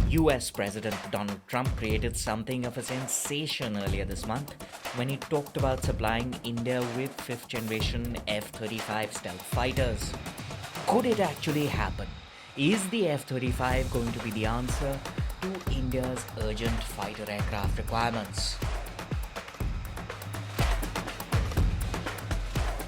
US President Donald Trump created something of a sensation earlier this month when he talked about supplying India with fifth generation F 35 stealth fighters. Could it actually happen? Is the F 35 going to be the answer to India's urgent fighter aircraft requirements?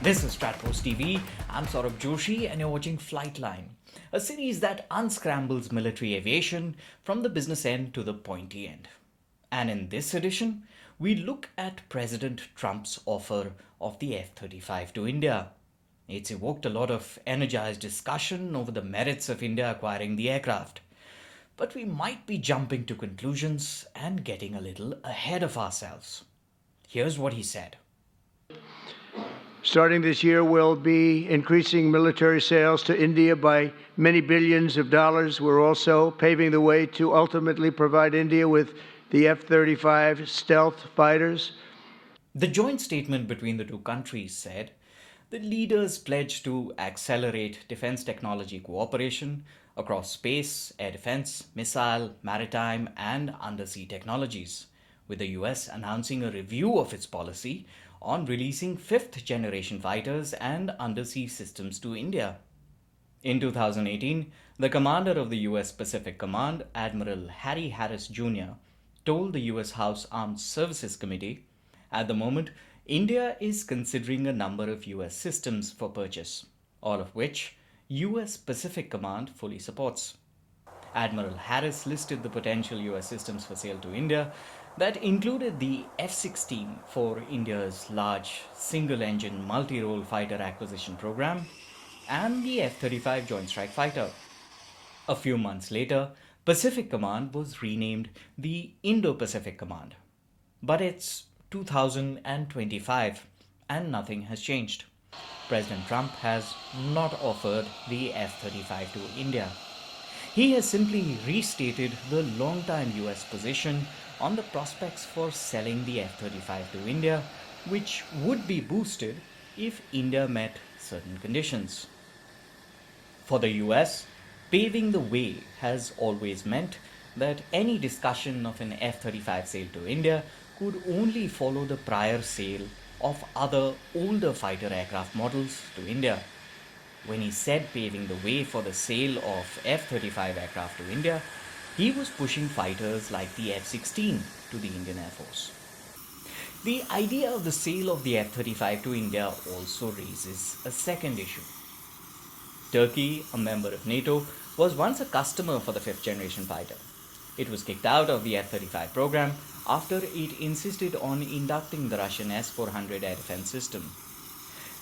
This is Stratpost TV. I'm Saurabh Joshi and you're watching Flightline, a series that unscrambles military aviation from the business end to the pointy end. And in this edition, we look at President Trump's offer of the F 35 to India. It's evoked a lot of energized discussion over the merits of India acquiring the aircraft. But we might be jumping to conclusions and getting a little ahead of ourselves. Here's what he said. Starting this year, we'll be increasing military sales to India by many billions of dollars. We're also paving the way to ultimately provide India with the F-35 stealth fighters. The joint statement between the two countries said the leaders pledged to accelerate defense technology cooperation across space, air defense, missile, maritime, and undersea technologies, with the US announcing a review of its policy on releasing fifth generation fighters and undersea systems to India. In 2018, the commander of the US Pacific Command, Admiral Harry Harris Jr., told the US House Armed Services Committee, at the moment, India is considering a number of US systems for purchase, all of which US Pacific Command fully supports. Admiral Harris listed the potential US systems for sale to India that included the F-16 for India's large single-engine multi-role fighter acquisition program and the F-35 Joint Strike Fighter. A few months later, Pacific Command was renamed the Indo-Pacific Command. But it's 2025 and nothing has changed. President Trump has not offered the F-35 to India. He has simply restated the long-time US position on the prospects for selling the F-35 to India, which would be boosted if India met certain conditions. For the US, paving the way has always meant that any discussion of an F-35 sale to India could only follow the prior sale of other older fighter aircraft models to India. When he said paving the way for the sale of F-35 aircraft to India, he was pushing fighters like the F-16 to the Indian Air Force. The idea of the sale of the F-35 to India also raises a second issue. Turkey, a member of NATO, was once a customer for the fifth generation fighter. It was kicked out of the F-35 program after it insisted on inducting the Russian S-400 air defense system.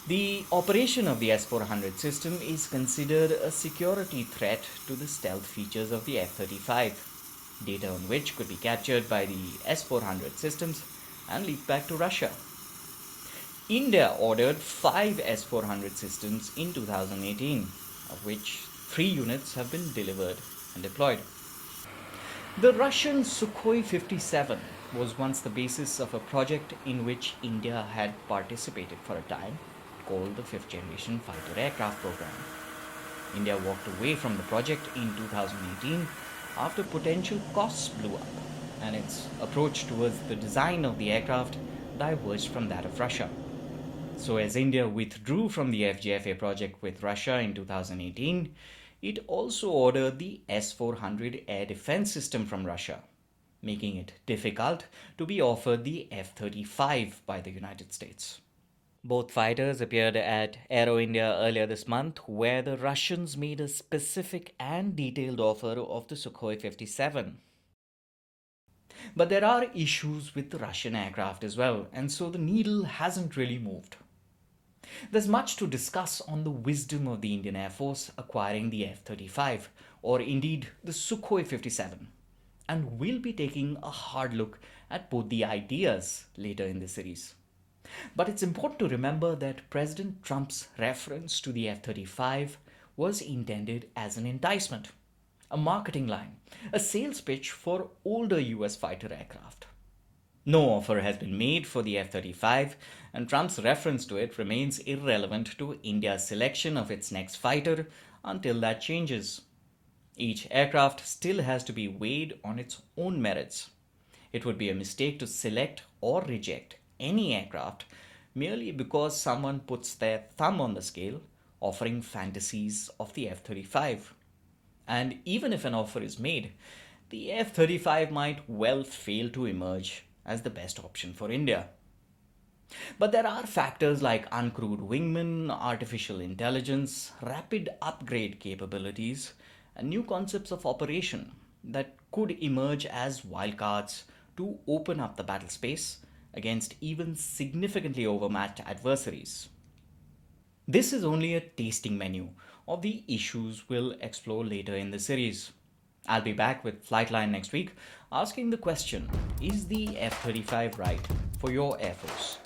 The operation of the S-400 system is considered a security threat to the stealth features of the F-35, data on which could be captured by the S-400 systems and leaked back to Russia. India ordered 5 S-400 systems in 2018, of which 3 units have been delivered and deployed. The Russian Sukhoi 57 was once the basis of a project in which India had participated for a time, called the fifth generation fighter aircraft program. India walked away from the project in 2018 after potential costs blew up and its approach towards the design of the aircraft diverged from that of Russia. So as India withdrew from the FJFA project with Russia in 2018, it also ordered the S-400 air defense system from Russia, making it difficult to be offered the F-35 by the United States. Both fighters appeared at Aero India earlier this month, where the Russians made a specific and detailed offer of the Sukhoi 57. But there are issues with the Russian aircraft as well, and so the needle hasn't really moved. There's much to discuss on the wisdom of the Indian Air Force acquiring the F-35, or indeed the Sukhoi 57, and we'll be taking a hard look at both the ideas later in this series. But it's important to remember that President Trump's reference to the F-35 was intended as an enticement, a marketing line, a sales pitch for older US fighter aircraft. No offer has been made for the F-35, and Trump's reference to it remains irrelevant to India's selection of its next fighter until that changes. Each aircraft still has to be weighed on its own merits. It would be a mistake to select or reject any aircraft merely because someone puts their thumb on the scale, offering fantasies of the F 35. And even if an offer is made, the F 35 might well fail to emerge as the best option for India. But there are factors like uncrewed wingmen, artificial intelligence, rapid upgrade capabilities, and new concepts of operation that could emerge as wildcards to open up the battle space against even significantly overmatched adversaries. This is only a tasting menu of the issues we'll explore later in the series. I'll be back with Flightline next week asking the question: is the F 35 right for your Air Force?